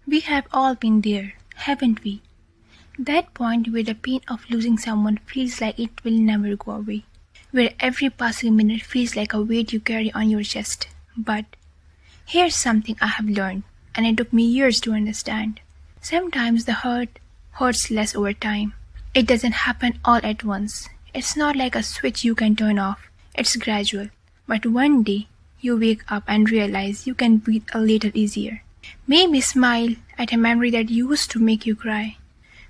We have all been there, haven't we? That point where the pain of losing someone feels like it will never go away, where every passing minute feels like a weight you carry on your chest. But here's something I have learned, and it took me years to understand. Sometimes the hurt hurts less over time. It doesn't happen all at once. It's not like a switch you can turn off. It's gradual. But one day, you wake up and realize you can breathe a little easier. Maybe smile at a memory that used to make you cry.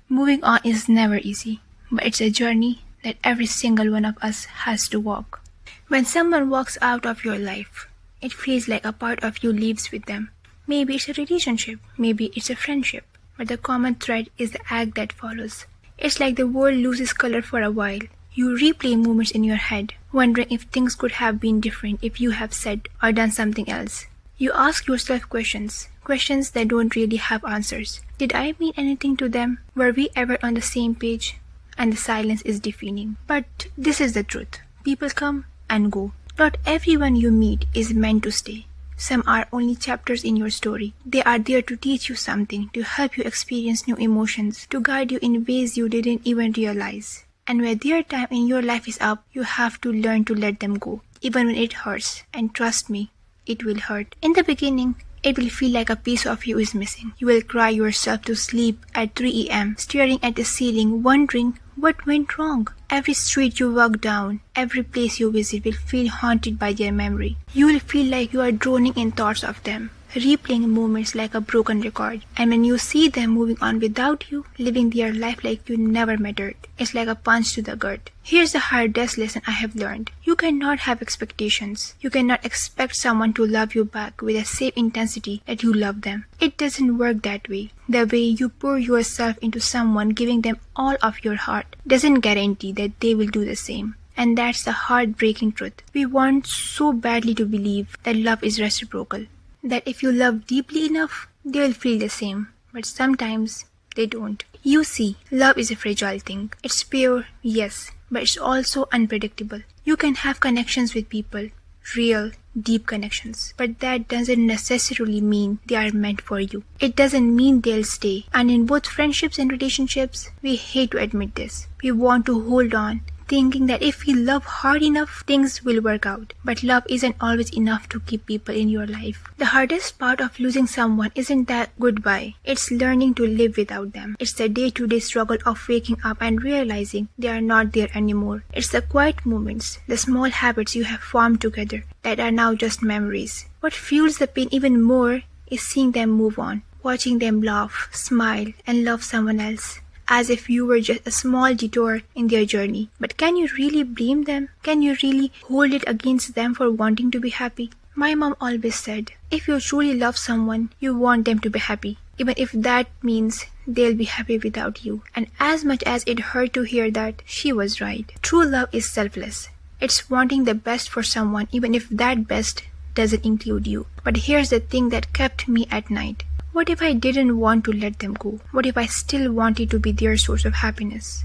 Moving on is never easy, but it's a journey that every single one of us has to walk. When someone walks out of your life, it feels like a part of you leaves with them. Maybe it's a relationship, maybe it's a friendship, but the common thread is the act that follows. It's like the world loses color for a while. You replay moments in your head, wondering if things could have been different if you have said or done something else. You ask yourself questions that don't really have answers. Did I mean anything to them? Were we ever on the same page? And the silence is deafening. But this is the truth. People come and go. Not everyone you meet is meant to stay. Some are only chapters in your story. They are there to teach you something, to help you experience new emotions, to guide you in ways you didn't even realize. And when their time in your life is up, you have to learn to let them go, even when it hurts. And trust me, it will hurt. In the beginning, it will feel like a piece of you is missing. You will cry yourself to sleep at 3 a.m., staring at the ceiling, wondering what went wrong. Every street you walk down, every place you visit will feel haunted by their memory. You will feel like you are drowning in thoughts of them, replaying moments like a broken record. And when you see them moving on without you, living their life like you never mattered, it's like a punch to the gut. Here's the hardest lesson I have learned. You cannot have expectations. You cannot expect someone to love you back with the same intensity that you love them. It doesn't work that way. The way you pour yourself into someone, giving them all of your heart, doesn't guarantee that they will do the same. And that's the heartbreaking truth. We want so badly to believe that love is reciprocal, that if you love deeply enough, they will feel the same. But sometimes they don't. You see, love is a fragile thing. It's pure, yes, but it's also unpredictable. You can have connections with people, real, deep connections, but that doesn't necessarily mean they are meant for you. It doesn't mean they'll stay. And in both friendships and relationships, we hate to admit this. We want to hold on, thinking that if we love hard enough, things will work out. But love isn't always enough to keep people in your life. The hardest part of losing someone isn't that goodbye. It's learning to live without them. It's the day-to-day struggle of waking up and realizing they are not there anymore. It's the quiet moments, the small habits you have formed together that are now just memories. What fuels the pain even more is seeing them move on, watching them laugh, smile, and love someone else, as if you were just a small detour in their journey. But can you really blame them? Can you really hold it against them for wanting to be happy? My mom always said, if you truly love someone, you want them to be happy, even if that means they'll be happy without you. And as much as it hurt to hear that, she was right. True love is selfless. It's wanting the best for someone, even if that best doesn't include you. But here's the thing that kept me at night. What if I didn't want to let them go? What if I still wanted to be their source of happiness?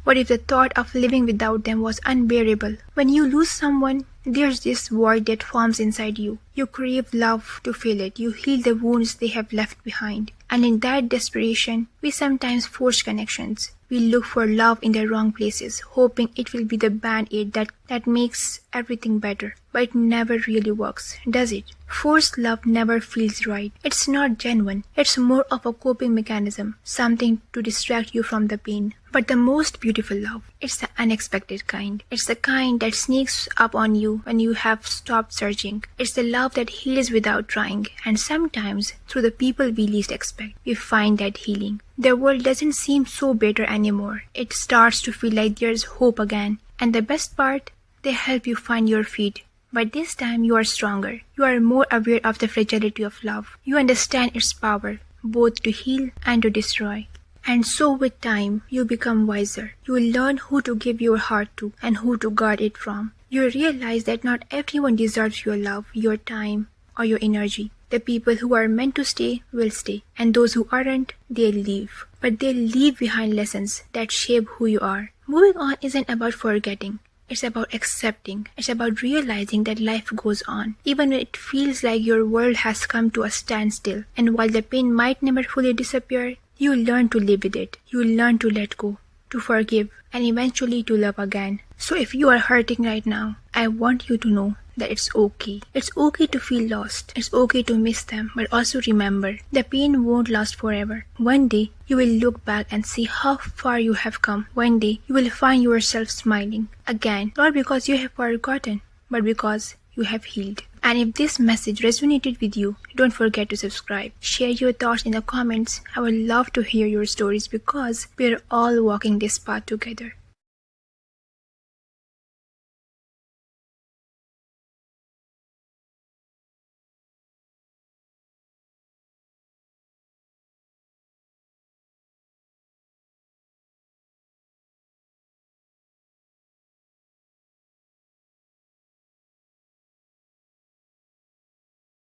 What if the thought of living without them was unbearable? When you lose someone, there's this void that forms inside you. You crave love to fill it. You heal the wounds they have left behind. And in that desperation, we sometimes force connections. We look for love in the wrong places, hoping it will be the band-aid that makes everything better. But it never really works, does it? Forced love never feels right. It's not genuine. It's more of a coping mechanism, something to distract you from the pain. But the most beautiful love, it's the unexpected kind. It's the kind that sneaks up on you when you have stopped searching. It's the love that heals without trying. And sometimes, through the people we least expect, we find that healing. The world doesn't seem so bitter anymore. It starts to feel like there's hope again. And the best part, they help you find your feet. But this time you are stronger. You are more aware of the fragility of love. You understand its power, both to heal and to destroy. And so with time, you become wiser. You will learn who to give your heart to and who to guard it from. You realize that not everyone deserves your love, your time, or your energy. The people who are meant to stay will stay, and those who aren't, they'll leave. But they'll leave behind lessons that shape who you are. Moving on isn't about forgetting. It's about accepting. It's about realizing that life goes on, even when it feels like your world has come to a standstill. And while the pain might never fully disappear, you will learn to live with it. You will learn to let go, to forgive, and eventually to love again. So if you are hurting right now, I want you to know that it's okay. It's okay to feel lost. It's okay to miss them. But also remember, the pain won't last forever. One day, you will look back and see how far you have come. One day, you will find yourself smiling again, not because you have forgotten, but because you have healed. And if this message resonated with you, don't forget to subscribe. Share your thoughts in the comments. I would love to hear your stories because we're all walking this path together.